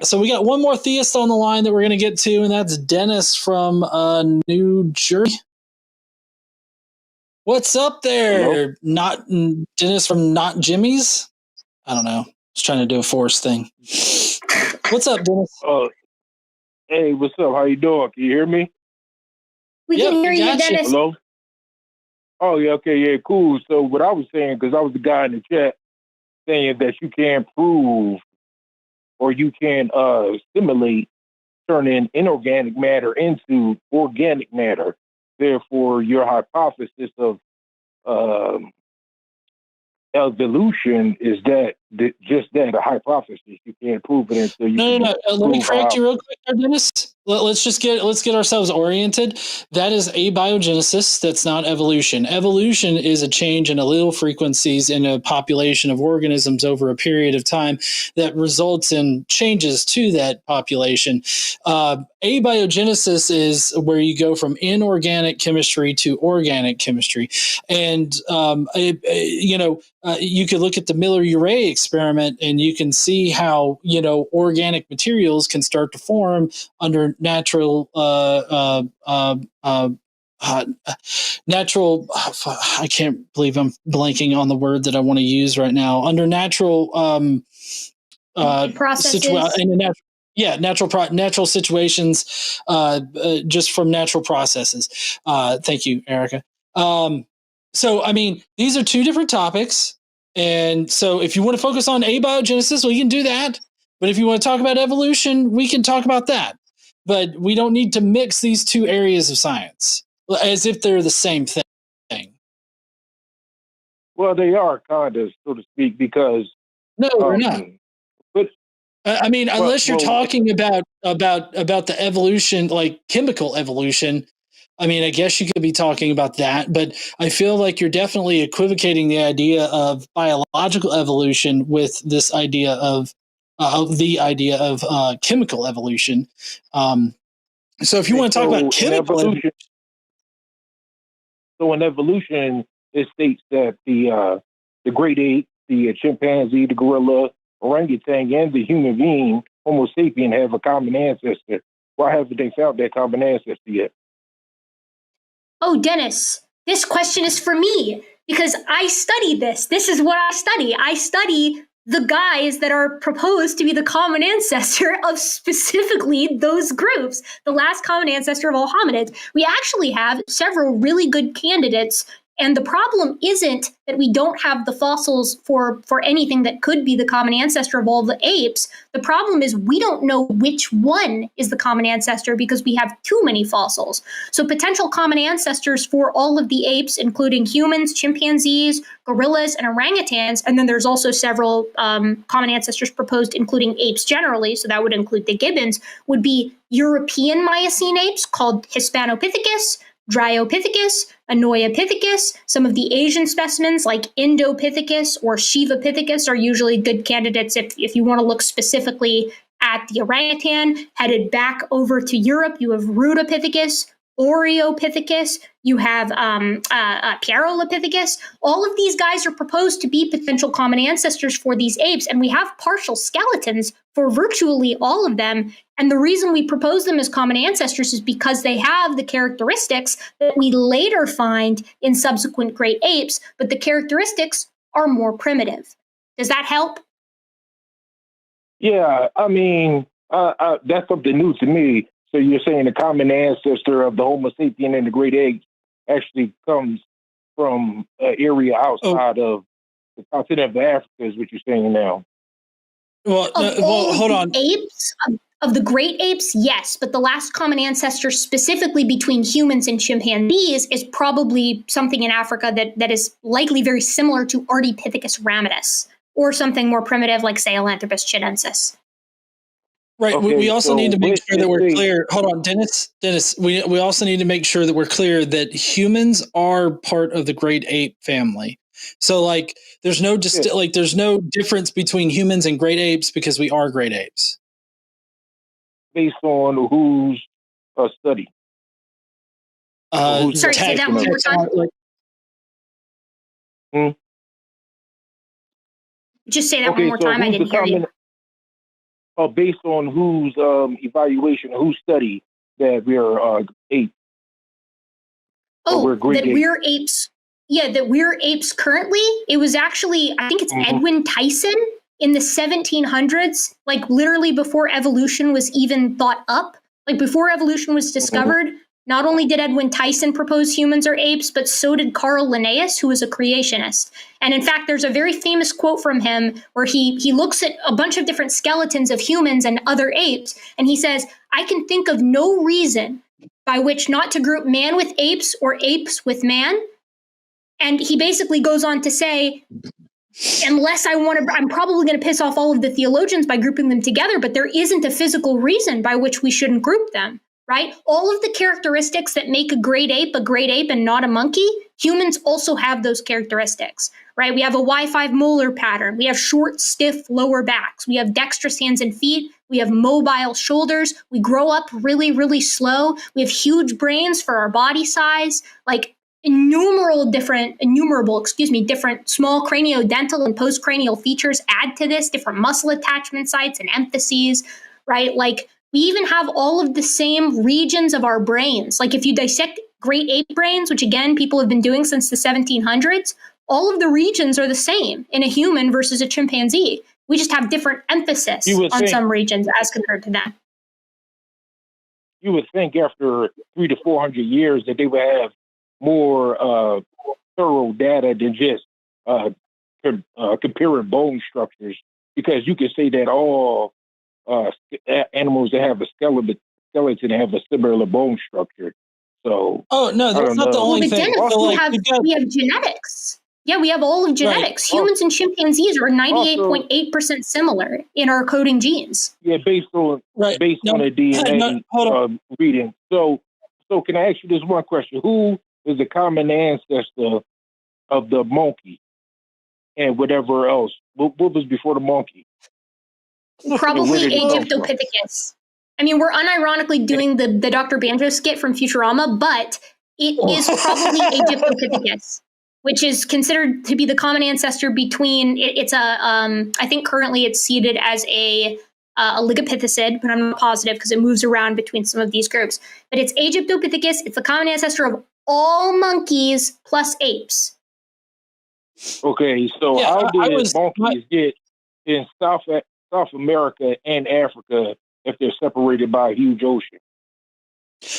So we got one more theist on the line that we're going to get to, and that's Dennis from New Jersey. What's up there? Hello? Not Dennis from Not Jimmy's? I don't know. I was trying to do a force thing. What's up, Dennis? Hey, what's up? How you doing? Can you hear me? We can hear you, Dennis. Hello? Oh, yeah, okay, yeah, cool. So what I was saying, because I was the guy in the chat saying that you can't prove or you can simulate turning inorganic matter into organic matter. Therefore, your hypothesis of evolution is just that, a hypothesis. You can't prove it until you No. Let me correct you real quick there, Dennis. Let's get ourselves oriented. That is abiogenesis. That's not evolution. Evolution is a change in allele frequencies in a population of organisms over a period of time that results in changes to that population. Abiogenesis is where you go from inorganic chemistry to organic chemistry, and you could look at the Miller-Urey experiment, and you can see how organic materials can start to form under natural natural. I can't believe I'm blanking on the word that I want to use right now. Under natural processes. Natural situations, just from natural processes. Thank you, Erica. So, I mean, these are two different topics. And so if you want to focus on abiogenesis, we can do that. But if you want to talk about evolution, we can talk about that. But we don't need to mix these two areas of science as if they're the same thing. Well, they are kind of, so to speak, because... No, they're not. But, I mean, unless you're talking about the evolution, like chemical evolution, I mean, I guess you could be talking about that, but I feel like you're definitely equivocating the idea of biological evolution with this idea of chemical evolution. So if you want to talk about chemical evolution, so in evolution, it states that the great ape, the chimpanzee, the gorilla, orangutan, and the human being, Homo sapien, have a common ancestor. Why haven't they found that common ancestor yet? Oh, Dennis, this question is for me because I study this. This is what I study. I study the guys that are proposed to be the common ancestor of specifically those groups, the last common ancestor of all hominids. We actually have several really good candidates. And the problem isn't that we don't have the fossils for anything that could be the common ancestor of all the apes. The problem is we don't know which one is the common ancestor because we have too many fossils. So potential common ancestors for all of the apes, including humans, chimpanzees, gorillas, and orangutans, and then there's also several common ancestors proposed, including apes generally, so that would include the gibbons, would be European Miocene apes called Hispanopithecus, Dryopithecus, Anoiopithecus. Some of the Asian specimens like Indopithecus or Shivapithecus are usually good candidates if you want to look specifically at the orangutan. Headed back over to Europe, you have Rudopithecus, Oreopithecus, you have Pierolopithecus. All of these guys are proposed to be potential common ancestors for these apes, and we have partial skeletons for virtually all of them. And the reason we propose them as common ancestors is because they have the characteristics that we later find in subsequent great apes, but the characteristics are more primitive. Does that help? Yeah, I mean, that's something new to me. So you're saying the common ancestor of the Homo sapien and the great apes actually comes from an area outside of the continent of Africa, is what you're saying now. Well, hold on. Apes, of the great apes, yes, but the last common ancestor specifically between humans and chimpanzees is probably something in Africa that is likely very similar to Ardipithecus ramidus, or something more primitive like Sahelanthropus chinensis. Right. Okay, we also need to make sure that we're clear. Hold on, Dennis. We also need to make sure that we're clear that humans are part of the great ape family. So, like, there's no there's no difference between humans and great apes because we are great apes. Based on whose study? Sorry, say that one more time. Just say that one more time. I didn't hear you. based on whose evaluation, whose study that we're apes. Oh, we're great that apes. we're apes. Yeah, that we're apes currently. It was actually, I think it's Edwin Tyson in the 1700s, like literally before evolution was even thought up, like before evolution was discovered. Not only did Edwin Tyson propose humans are apes, but so did Carl Linnaeus, who was a creationist. And in fact, there's a very famous quote from him where he looks at a bunch of different skeletons of humans and other apes, and he says, I can think of no reason by which not to group man with apes or apes with man. And he basically goes on to say, unless I'm probably going to piss off all of the theologians by grouping them together, but there isn't a physical reason by which we shouldn't group them, right? All of the characteristics that make a great ape and not a monkey, humans also have those characteristics, right? We have a Y5 molar pattern. We have short, stiff lower backs. We have dexterous hands and feet. We have mobile shoulders. We grow up really, really slow. We have huge brains for our body size, like innumerable different small craniodental and postcranial features add to this, different muscle attachment sites and emphases, right? Like we even have all of the same regions of our brains. Like if you dissect great ape brains, which again, people have been doing since the 1700s, all of the regions are the same in a human versus a chimpanzee. We just have different emphasis on some regions as compared to them. You would think after 300 to 400 years that they would have more thorough data than just comparing bone structures, because you can say that all animals that have a skeleton have a similar bone structure. So, no, that's not the only thing. We have genetics. Yeah, we have all of genetics. Right. Humans and chimpanzees are 98.8% similar in our coding genes. Yeah, based on the DNA reading. So can I ask you this one question? Who is the common ancestor of the monkey and whatever else? What was before the monkey? Probably Egyptopithecus. I mean, we're unironically doing the Dr. Banjo skit from Futurama, but it is probably Egyptopithecus, which is considered to be the common ancestor between, I think currently it's seated as a Oligopithecid, but I'm not positive because it moves around between some of these groups. But it's Egyptopithecus. It's the common ancestor of all monkeys plus apes. Okay, so how did monkeys get in South America and Africa if they're separated by a huge ocean?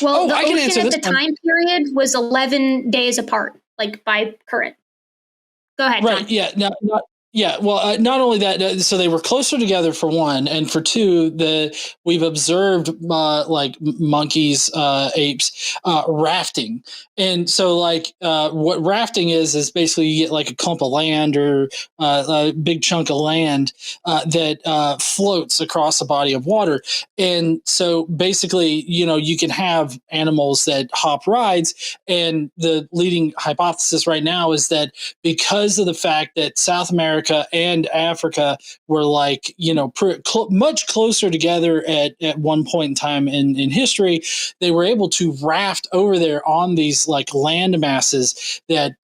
Well, the ocean at the time period was 11 days apart, like by current. Go ahead, John. Well, not only that, so they were closer together for one, and for two, we've observed like monkeys, apes, rafting, and so like what rafting is basically you get like a clump of land or a big chunk of land that floats across a body of water, and so basically you can have animals that hop rides, and the leading hypothesis right now is that because of the fact that South America and Africa were like, much closer together at one point in time in history, they were able to raft over there on these like land masses that,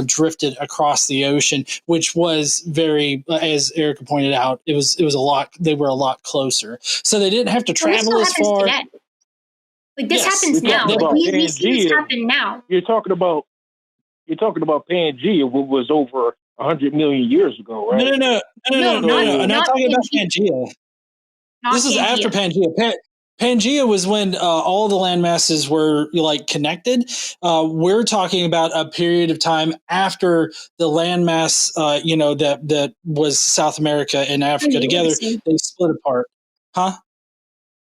drifted across the ocean, which was very, as Erica pointed out, they were a lot closer. So they didn't have to travel as far. Today. Like this happens now. Like we see this happen now. You're talking about Pangea, what was over 100 million years ago, right? No. I'm not talking about Pangea. This is after Pangea. Pangea was when all the land masses were like connected. We're talking about a period of time after the landmass, that was South America and Africa together. They split apart, huh?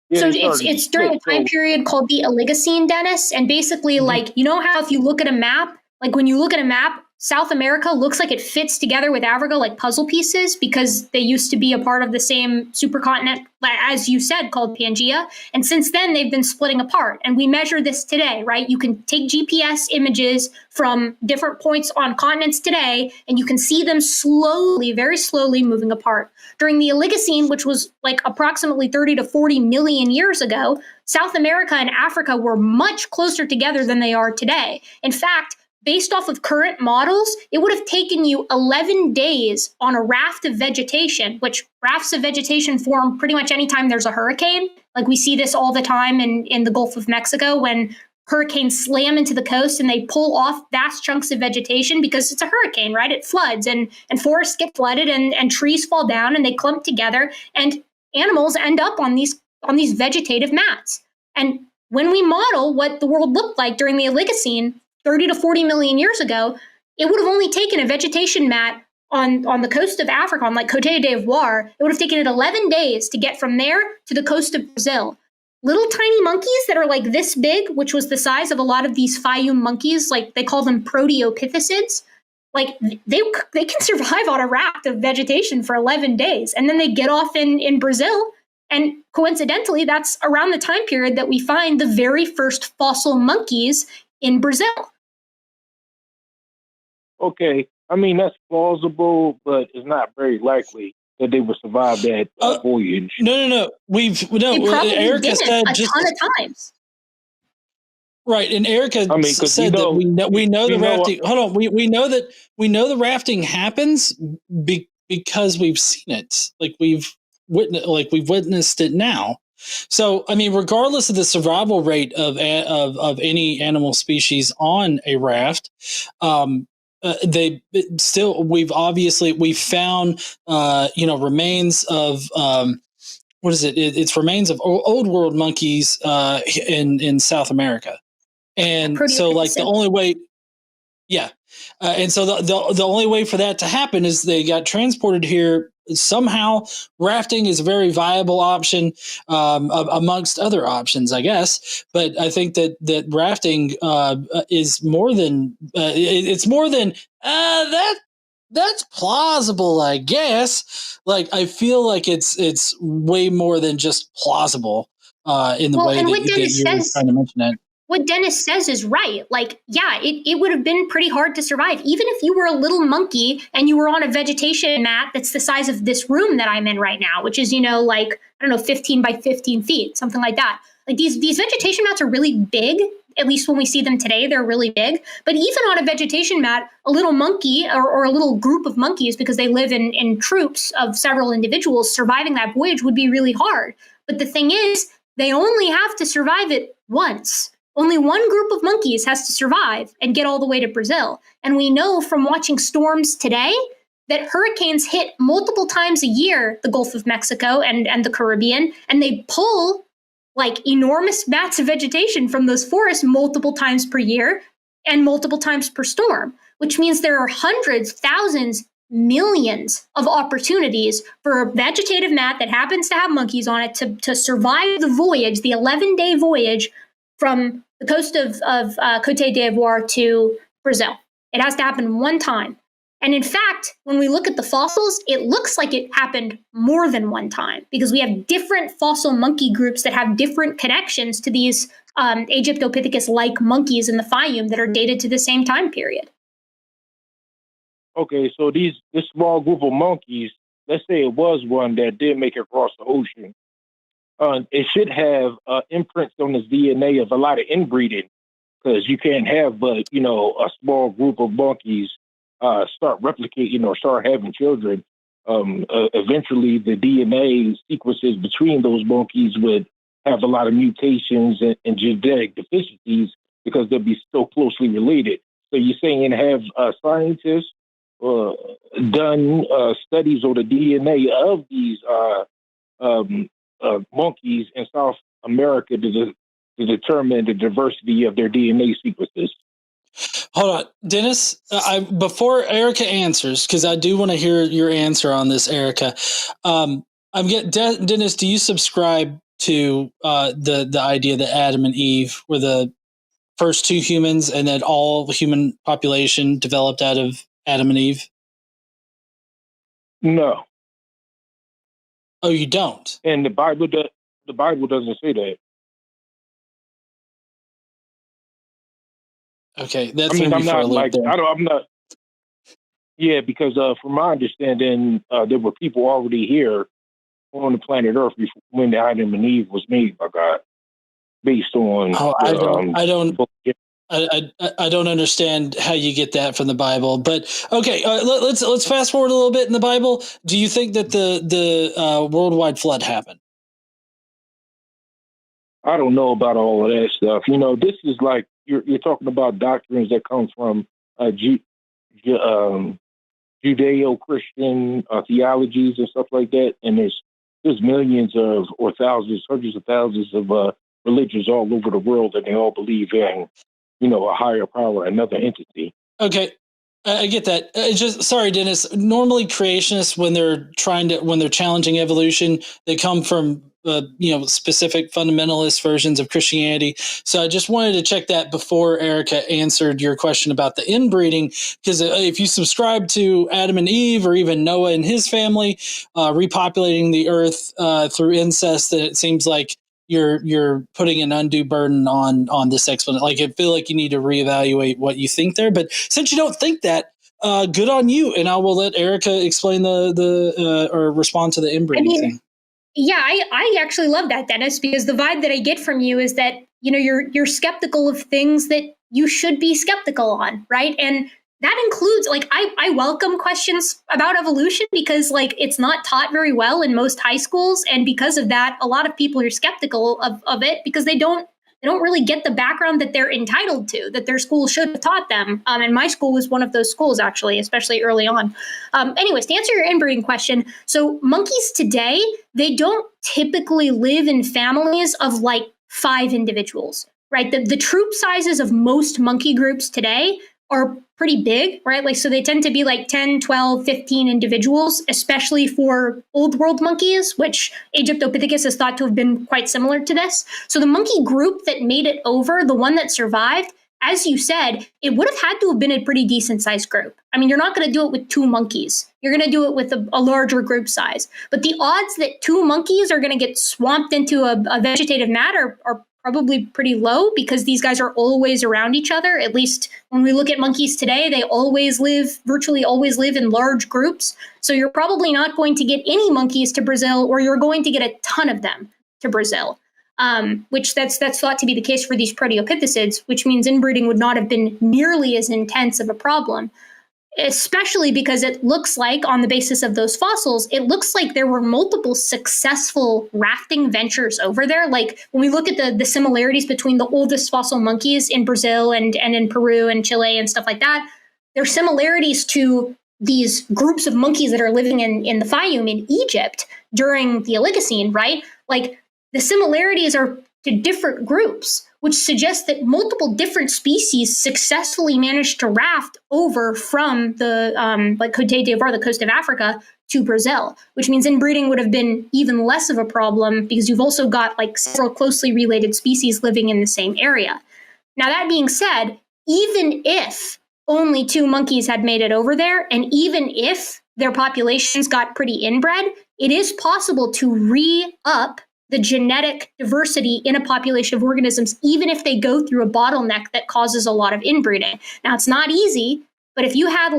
Yeah, so it's during a time period called the Oligocene, Dennis, and basically, like how if you look at a map. Like when you look at a map, South America looks like it fits together with Africa like puzzle pieces because they used to be a part of the same supercontinent, as you said, called Pangea. And since then, they've been splitting apart. And we measure this today, right? You can take GPS images from different points on continents today, and you can see them slowly, very slowly moving apart. During the Oligocene, which was like approximately 30 to 40 million years ago, South America and Africa were much closer together than they are today. In fact, based off of current models, it would have taken you 11 days on a raft of vegetation, which rafts of vegetation form pretty much anytime there's a hurricane. Like we see this all the time in the Gulf of Mexico when hurricanes slam into the coast and they pull off vast chunks of vegetation because it's a hurricane, right? It floods and forests get flooded and trees fall down and they clump together and animals end up on these vegetative mats. And when we model what the world looked like during the Oligocene, 30 to 40 million years ago, it would have only taken a vegetation mat on the coast of Africa, on like Cote d'Ivoire. It would have taken it 11 days to get from there to the coast of Brazil. Little tiny monkeys that are like this big, which was the size of a lot of these Fayum monkeys, like they call them proteopithecids, like they can survive on a raft of vegetation for 11 days. And then they get off in Brazil. And coincidentally, that's around the time period that we find the very first fossil monkeys in Brazil. Okay, I mean that's plausible, but it's not very likely that they would survive that voyage. No. They probably Erica said a ton of times. Right, and Erica said that we know the rafting. Hold on, we know the rafting happens because we've seen it. We've witnessed it now. So, I mean, regardless of the survival rate of any animal species on a raft, we've found remains of what is it? It's remains of old world monkeys in South America, and so the only way. Yeah. And so the only way for that to happen is they got transported here somehow. Rafting is a very viable option amongst other options, I guess. But I think that rafting is more than it's more than that's plausible, I guess. I feel like it's way more than just plausible in the way that you're trying to mention it. What Dennis says is right. It would have been pretty hard to survive. Even if you were a little monkey and you were on a vegetation mat that's the size of this room that I'm in right now, which is, 15 by 15 feet, something like that. These vegetation mats are really big. At least when we see them today, they're really big. But even on a vegetation mat, a little monkey or a little group of monkeys, because they live in troops of several individuals, surviving that voyage would be really hard. But the thing is, they only have to survive it once. Only one group of monkeys has to survive and get all the way to Brazil. And we know from watching storms today that hurricanes hit multiple times a year, the Gulf of Mexico and the Caribbean, and they pull enormous mats of vegetation from those forests multiple times per year and multiple times per storm, which means there are hundreds, thousands, millions of opportunities for a vegetative mat that happens to have monkeys on it to survive the voyage, the 11-day voyage from the coast of Cote d'Ivoire to Brazil. It has to happen one time. And in fact, when we look at the fossils, it looks like it happened more than one time because we have different fossil monkey groups that have different connections to these Aegyptopithecus-like monkeys in the Fayum that are dated to the same time period. Okay, so this small group of monkeys, let's say it was one that did make it across the ocean. It should have imprints on its DNA of a lot of inbreeding, because you can't have but a small group of monkeys start replicating or start having children. Eventually, the DNA sequences between those monkeys would have a lot of mutations and genetic deficiencies because they'll be so closely related. So you're saying have scientists done studies on the DNA of these monkeys in South America to determine the diversity of their DNA sequences? Hold on, Dennis. Before Erica answers, because I do want to hear your answer on this, Erica. Dennis. Do you subscribe to the idea that Adam and Eve were the first two humans, and that all the human population developed out of Adam and Eve? No. Oh, you don't? And the Bible doesn't say that. Okay, that's I'm not. Yeah, because from my understanding, there were people already here on the planet Earth when Adam and Eve was made by God, based on. I don't. I don't understand how you get that from the Bible, but okay. Let's fast forward a little bit in the Bible. Do you think that the worldwide flood happened? I don't know about all of that stuff. This is like you're talking about doctrines that come from Judeo-Christian theologies and stuff like that, and there's millions of or thousands, hundreds of thousands of religions all over the world, and they all believe in a higher power, another entity. Okay, I get that. Just sorry, Dennis. Normally, creationists, when they're challenging evolution, they come from specific fundamentalist versions of Christianity. So I just wanted to check that before Erica answered your question about the inbreeding, because if you subscribe to Adam and Eve, or even Noah and his family repopulating the earth through incest, then it seems like you're putting an undue burden on this explanation. Like, I feel like you need to reevaluate what you think there. But since you don't think that, good on you. And I will let Erica explain or respond to the inbreeding thing. Yeah, I actually love that, Dennis, because the vibe that I get from you is that you're skeptical of things that you should be skeptical on, right? And that includes, like, I welcome questions about evolution, because, like, it's not taught very well in most high schools, and because of that, a lot of people are skeptical of it because they don't really get the background that they're entitled to, that their school should have taught them. And my school was one of those schools, actually, especially early on. Anyways, to answer your inbreeding question, so monkeys today, they don't typically live in families of like 5 individuals, right? The troop sizes of most monkey groups today are pretty big, right? Like, so they tend to be like 10, 12, 15 individuals, especially for old world monkeys, which Egyptopithecus is thought to have been quite similar to this. So the monkey group that made it over, the one that survived, as you said, it would have had to have been a pretty decent sized group. I mean, you're not going to do it with 2 monkeys. You're going to do it with a larger group size. But the odds that 2 monkeys are going to get swamped into a vegetative mat are probably pretty low, because these guys are always around each other. At least when we look at monkeys today, they virtually always live in large groups. So you're probably not going to get any monkeys to Brazil, or you're going to get a ton of them to Brazil. Which that's thought to be the case for these proteopithecids, which means inbreeding would not have been nearly as intense of a problem. Especially because it looks like, on the basis of those fossils, it looks like there were multiple successful rafting ventures over there. Like, when we look at the similarities between the oldest fossil monkeys in Brazil and in Peru and Chile and stuff like that, there are similarities to these groups of monkeys that are living in the Fayum in Egypt during the Oligocene, right? Like, the similarities are to different groups, which suggests that multiple different species successfully managed to raft over from the Côte d'Ivoire, the coast of Africa, to Brazil, which means inbreeding would have been even less of a problem, because you've also got like several closely related species living in the same area. Now, that being said, even if only 2 monkeys had made it over there, and even if their populations got pretty inbred, it is possible to re-up the genetic diversity in a population of organisms, even if they go through a bottleneck that causes a lot of inbreeding. Now, it's not easy, but if you had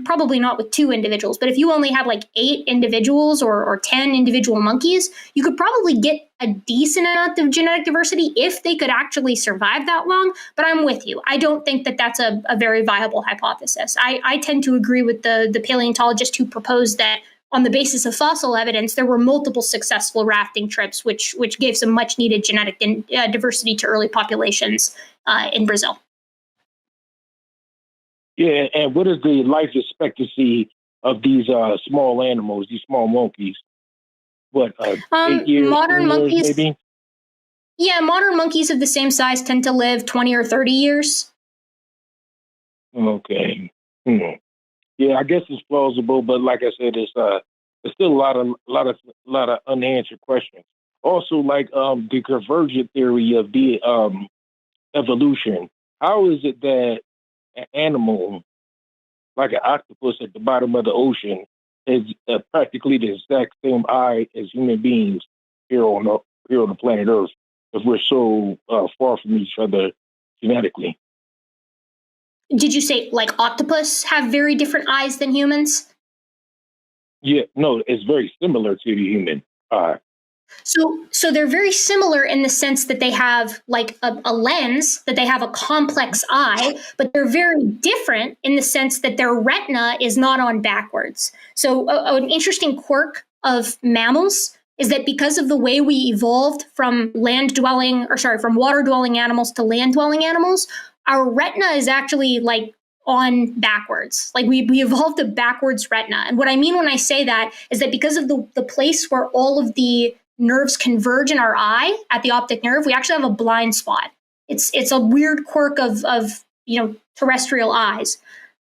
probably not with 2 individuals, but if you only had 8 individuals or 10 individual monkeys, you could probably get a decent amount of genetic diversity if they could actually survive that long. But I'm with you. I don't think that that's a very viable hypothesis. I tend to agree with the paleontologist who proposed that, on the basis of fossil evidence, there were multiple successful rafting trips, which gave some much needed genetic diversity to early populations in Brazil. Yeah, and what is the life expectancy of these small animals, these small monkeys? What, 8 years? Modern monkeys, maybe? Yeah, modern monkeys of the same size tend to live 20 or 30 years. Okay. Yeah, I guess it's plausible, but like I said, it's still a lot of unanswered questions. Also, the convergent theory of the evolution. How is it that an animal like an octopus at the bottom of the ocean has practically the exact same eye as human beings here on the planet Earth, if we're so far from each other genetically? Did you say octopus have very different eyes than humans? Yeah, no, it's very similar to the human eye. So they're very similar in the sense that they have like a lens, that they have a complex eye, but they're very different in the sense that their retina is not on backwards. So an interesting quirk of mammals is that because of the way we evolved from from water dwelling animals to land dwelling animals, our retina is actually like on backwards. Like we evolved a backwards retina. And what I mean when I say that is that because of the place where all of the nerves converge in our eye at the optic nerve, we actually have a blind spot. It's a weird quirk of terrestrial eyes.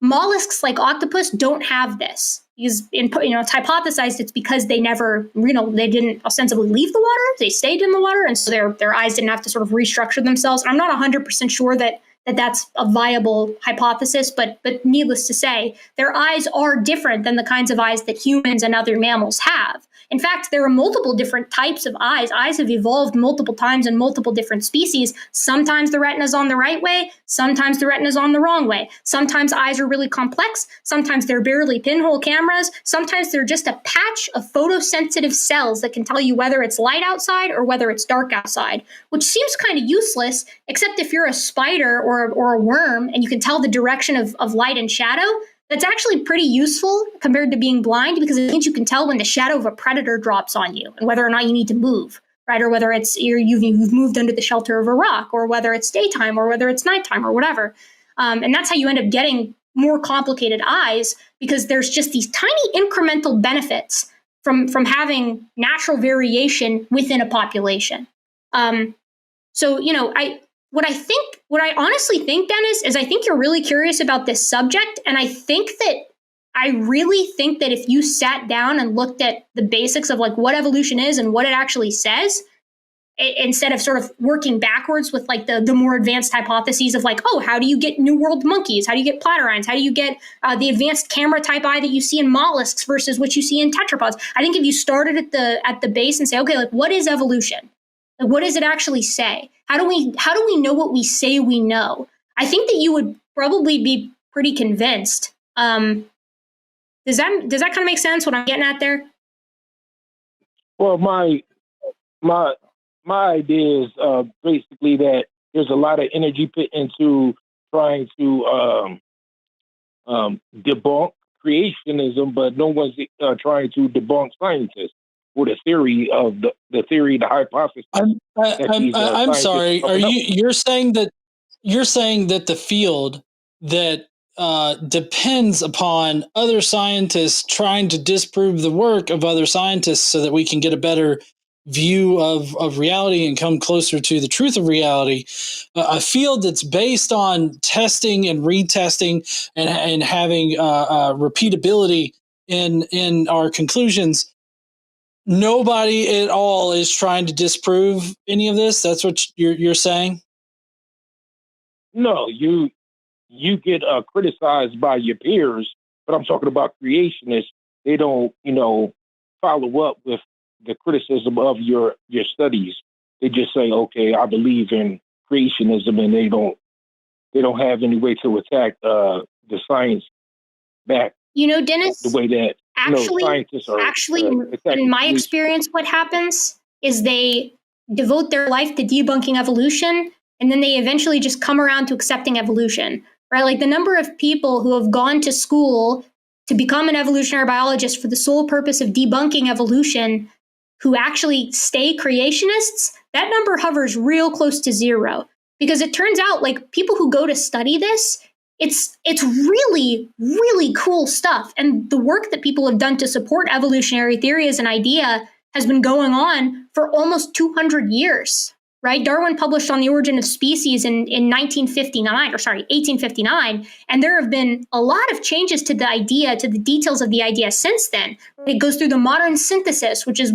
Mollusks like octopus don't have this. It's hypothesized it's because they never, they didn't ostensibly leave the water. They stayed in the water, and so their eyes didn't have to sort of restructure themselves. I'm not 100% sure that's a viable hypothesis, but needless to say, their eyes are different than the kinds of eyes that humans and other mammals have. In fact, there are multiple different types of eyes. Eyes have evolved multiple times in multiple different species. Sometimes the retina is on the right way. Sometimes the retina is on the wrong way. Sometimes eyes are really complex. Sometimes they're barely pinhole cameras. Sometimes they're just a patch of photosensitive cells that can tell you whether it's light outside or whether it's dark outside, which seems kind of useless, except if you're a spider or a worm and you can tell the direction of light and shadow. That's actually pretty useful compared to being blind, because it means you can tell when the shadow of a predator drops on you and whether or not you need to move, right? Or whether it's you've moved under the shelter of a rock, or whether it's daytime or whether it's nighttime or whatever. And that's how you end up getting more complicated eyes, because there's just these tiny incremental benefits from having natural variation within a population. What I honestly think, Dennis, is I think you're really curious about this subject. And I really think that if you sat down and looked at the basics of like what evolution is and what it actually says, instead of sort of working backwards with like the more advanced hypotheses of like, oh, how do you get New World monkeys? How do you get platyrrhines? How do you get the advanced camera type eye that you see in mollusks versus what you see in tetrapods? I think if you started at the base and say, okay, like what is evolution? What does it actually say? How do we know what we say we know? I think that you would probably be pretty convinced. Does that kind of make sense? What I'm getting at there? Well, my idea is basically that there's a lot of energy put into trying to debunk creationism, but no one's trying to debunk scientists. Or the theory, the hypothesis. I'm sorry. You're saying that the field that depends upon other scientists trying to disprove the work of other scientists so that we can get a better view of reality and come closer to the truth of reality, a field that's based on testing and retesting and having repeatability in our conclusions. Nobody at all is trying to disprove any of this. That's what you're saying? No, you get criticized by your peers, but I'm talking about creationists. They don't, follow up with the criticism of your studies. They just say, okay, I believe in creationism, and they don't have any way to attack the science back. Dennis, the way that scientists are in my experience, what happens is they devote their life to debunking evolution, and then they eventually just come around to accepting evolution, right? Like the number of people who have gone to school to become an evolutionary biologist for the sole purpose of debunking evolution, who actually stay creationists, that number hovers real close to zero. Because it turns out like people who go to study this, it's really, really cool stuff. And the work that people have done to support evolutionary theory as an idea has been going on for almost 200 years, right? Darwin published On the Origin of Species in 1859. And there have been a lot of changes to the idea, to the details of the idea since then. It goes through the modern synthesis, which is,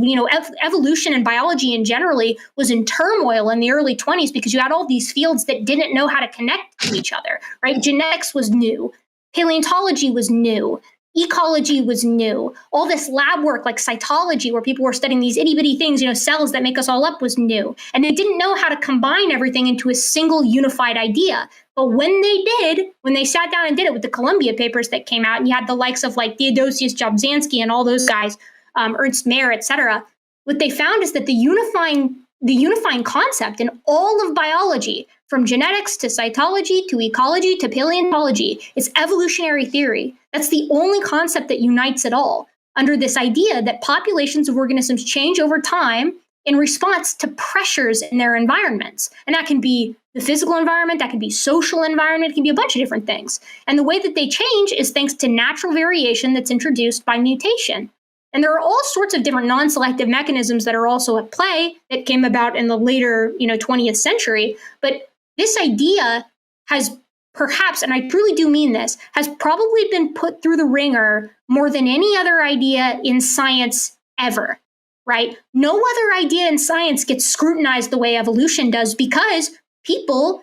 evolution and biology in generally was in turmoil in the early 20s because you had all these fields that didn't know how to connect to each other, right? Genetics was new. Paleontology was new. Ecology was new. All this lab work like cytology, where people were studying these itty bitty things, cells that make us all up, was new. And they didn't know how to combine everything into a single unified idea. But when they sat down and did it with the Columbia papers that came out, and you had the likes of like Theodosius Jobzanski and all those guys, Ernst Mayr, et cetera, what they found is that the unifying concept in all of biology, from genetics to cytology to ecology to paleontology, is evolutionary theory. That's the only concept that unites it all, under this idea that populations of organisms change over time in response to pressures in their environments. And that can be the physical environment, that can be social environment, it can be a bunch of different things. And the way that they change is thanks to natural variation that's introduced by mutation. And there are all sorts of different non-selective mechanisms that are also at play that came about in the later, 20th century. But this idea has perhaps, and I truly do mean this, has probably been put through the ringer more than any other idea in science ever, right? No other idea in science gets scrutinized the way evolution does because people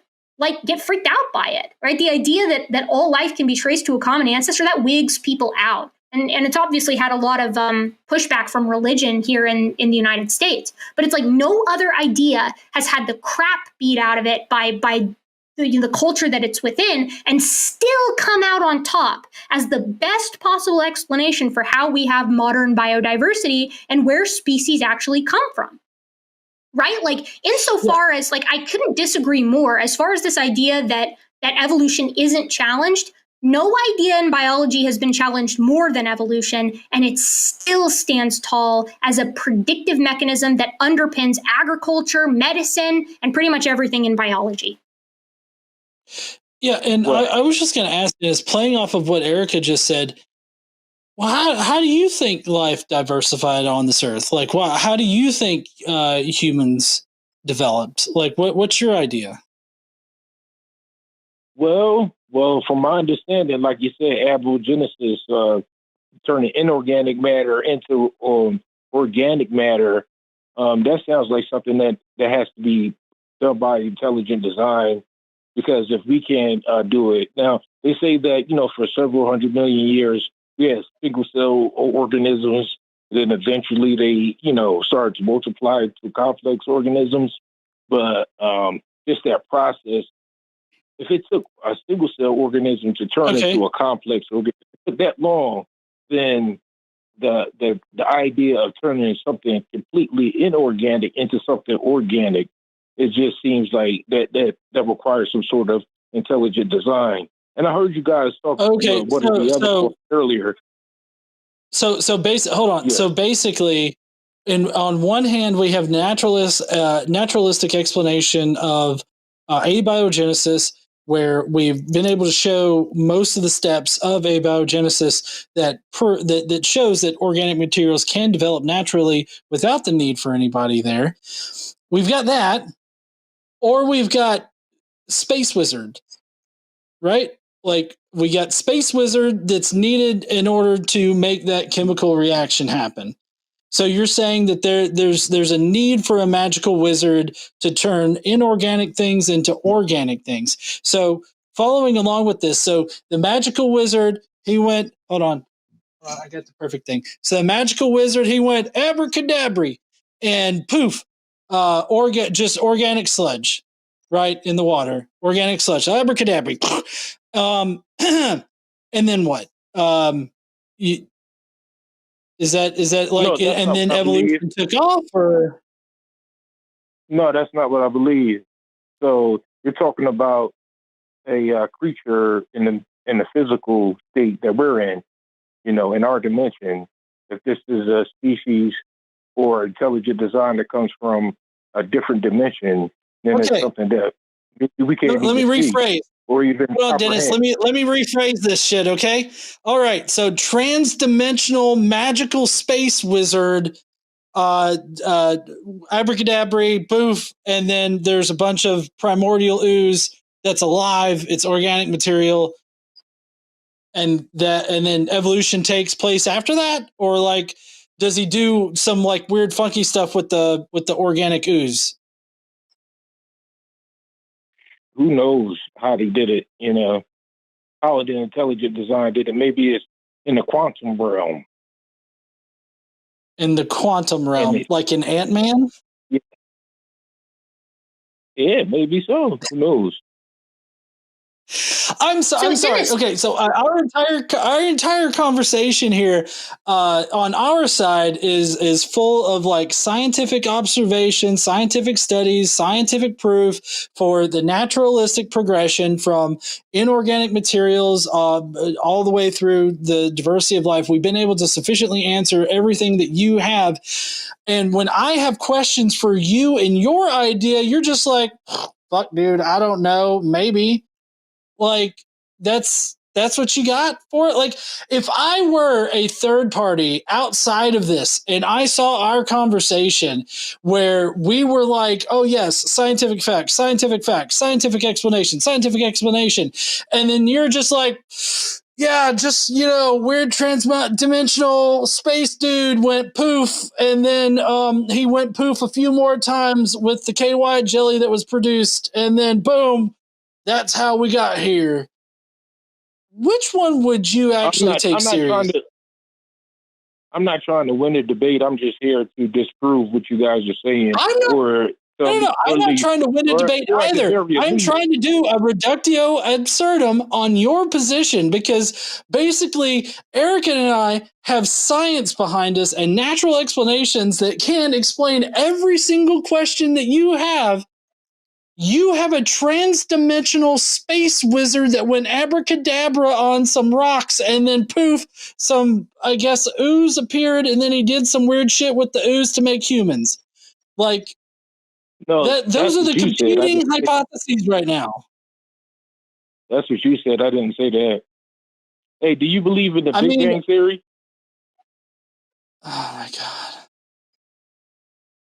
get freaked out by it, right? The idea that all life can be traced to a common ancestor, that wigs people out. And it's obviously had a lot of pushback from religion here in the United States. But it's like no other idea has had the crap beat out of it by the culture that it's within and still come out on top as the best possible explanation for how we have modern biodiversity and where species actually come from. Right? Insofar as I couldn't disagree more as far as this idea that evolution isn't challenged. No idea in biology has been challenged more than evolution, and it still stands tall as a predictive mechanism that underpins agriculture, medicine, and pretty much everything in biology. Yeah, and I was just going to ask this, playing off of what Erica just said. Well, how do you think life diversified on this earth? How do you think humans developed? What's your idea? Well, from my understanding, like you said, abiogenesis, turning inorganic matter into organic matter, that sounds like something that has to be done by intelligent design. Because if we can't do it now, they say that for several 100 million years, we had single cell organisms. Then eventually they started to multiply to complex organisms. But just that process. If it took a single cell organism to turn into a complex organism, if it took that long, then the idea of turning something completely inorganic into something organic, it just seems like that requires some sort of intelligent design. And I heard you guys talk about one of the other points earlier. So hold on. Yeah. So basically, on one hand, we have naturalistic explanation of abiogenesis, where we've been able to show most of the steps of abiogenesis that shows that organic materials can develop naturally without the need for anybody there. We've got that, or we've got Space Wizard, right? We got Space Wizard that's needed in order to make that chemical reaction happen. So you're saying that there's a need for a magical wizard to turn inorganic things into organic things. So following along with this, so the magical wizard, he went, hold on, I got the perfect thing. So the magical wizard, he went abracadabra, and poof, just organic sludge, right, in the water. Organic sludge, abracadabra. And then what? Is that no, and then evolution took off, or? No, that's not what I believe. So you're talking about a creature in the physical state that we're in, in our dimension. If this is a species or intelligent design that comes from a different dimension, then it's something that we can't. Let me rephrase. Or even hold on, Dennis. Let me rephrase this shit, okay? All right. So transdimensional magical space wizard, abracadabra, boof, and then there's a bunch of primordial ooze that's alive. It's organic material, and then evolution takes place after that, or does he do some weird funky stuff with the organic ooze? Who knows how they did it, how the intelligent design did it. Maybe it's in the quantum realm. In the quantum realm, like in Ant-Man? Yeah, maybe so. Who knows? I'm sorry. Dennis, Okay, so our entire conversation here on our side is full of like scientific observation, scientific studies, scientific proof for the naturalistic progression from inorganic materials all the way through the diversity of life. We've been able to sufficiently answer everything that you have. And when I have questions for you and your idea, you're just like, fuck, dude, I don't know, maybe. Like, that's what you got for it. Like, if I were a third party outside of this and I saw our conversation where we were like, oh yes, scientific fact, scientific explanation, and then you're just like, yeah, just, weird transdimensional space dude went poof, and then he went poof a few more times with the KY jelly that was produced, and then boom, that's how we got here. Which one would you actually take seriously? I'm not trying to win a debate. I'm just here to disprove what you guys are saying. I'm not trying to win a debate either. I'm trying to do a reductio absurdum on your position, because basically Erica and I have science behind us and natural explanations that can explain every single question that you have. You have a transdimensional space wizard that went abracadabra on some rocks, and then poof, some, I guess, ooze appeared, and then he did some weird shit with the ooze to make humans. Like, those are the competing hypotheses right now. That's what you said. I didn't say that. Hey, do you believe in the Big Bang Theory? Oh my God.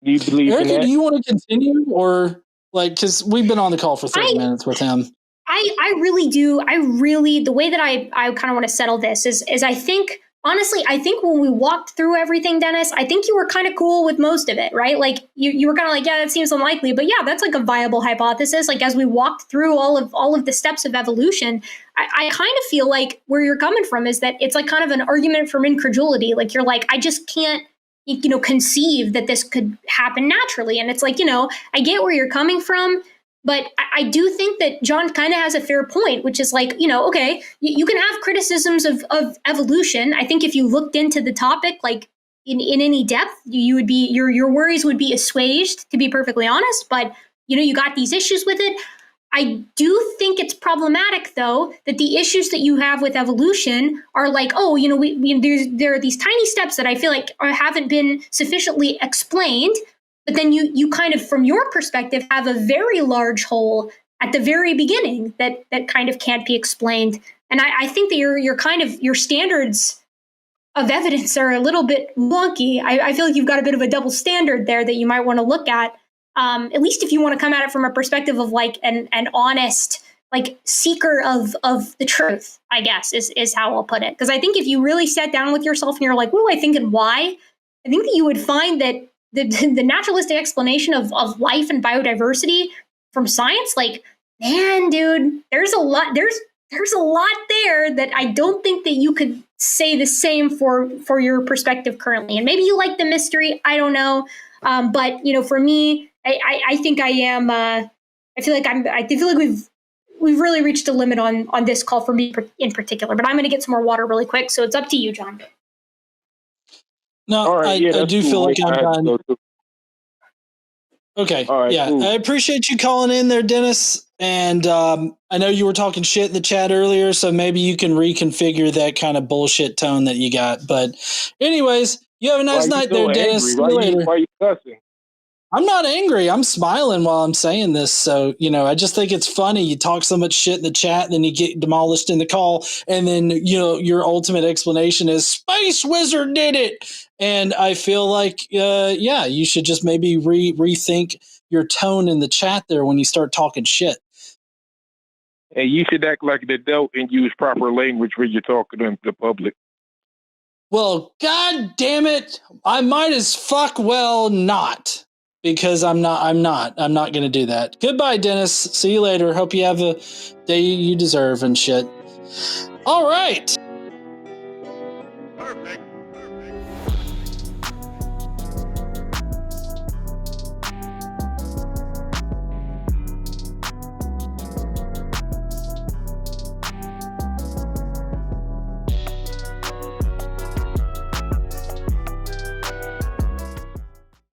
Do you believe in that? Erica, do you want to continue, or... Like, because we've been on the call for 30 minutes with him. I really do. The way that I kind of want to settle this is I think, honestly, I think when we walked through everything, Dennis, I think you were kind of cool with most of it, right? Like you were kind of like, yeah, that seems unlikely, but yeah, that's like a viable hypothesis. Like as we walked through all of the steps of evolution, I kind of feel like where you're coming from is that it's like kind of an argument from incredulity. Like you're like, I just can't, conceive that this could happen naturally. And it's like, I get where you're coming from, but I do think that John kind of has a fair point, which is like, okay, you can have criticisms of evolution. I think if you looked into the topic, like in any depth, you would be, your worries would be assuaged, to be perfectly honest. But, you got these issues with it. I do think it's problematic, though, that the issues that you have with evolution are like, oh, there are these tiny steps that I feel like haven't been sufficiently explained. But then you kind of, from your perspective, have a very large hole at the very beginning that kind of can't be explained. And I think that your standards of evidence are a little bit wonky. I feel like you've got a bit of a double standard there that you might want to look at least if you want to come at it from a perspective of like an honest, like seeker of the truth, I guess is how I'll put it. Because I think if you really sat down with yourself and you're like, what do I think and why? I think that you would find that the naturalistic explanation of life and biodiversity from science, like, man, dude, there's a lot there that I don't think that you could say the same for your perspective currently. And maybe you like the mystery, I don't know. But for me, I think I am. I feel like we've really reached a limit on this call for me in particular. But I'm going to get some more water really quick, so it's up to you, John. No, right, I do feel like I'm done. Okay, right, yeah, cool. I appreciate you calling in there, Dennis. And I know you were talking shit in the chat earlier, so maybe you can reconfigure that kind of bullshit tone that you got. But anyways, you have a nice night there, Dennis. Why are you cussing? I'm not angry. I'm smiling while I'm saying this. So, I just think it's funny. You talk so much shit in the chat, and then you get demolished in the call. And then, your ultimate explanation is Space Wizard did it. And I feel like, you should just maybe rethink your tone in the chat there when you start talking shit. And you should act like an adult and use proper language when you're talking to the public. Well, God damn it. I might as fuck well not. Because I'm not going to do that. Goodbye, Dennis. See you later. Hope you have a day you deserve and shit. All right. Perfect.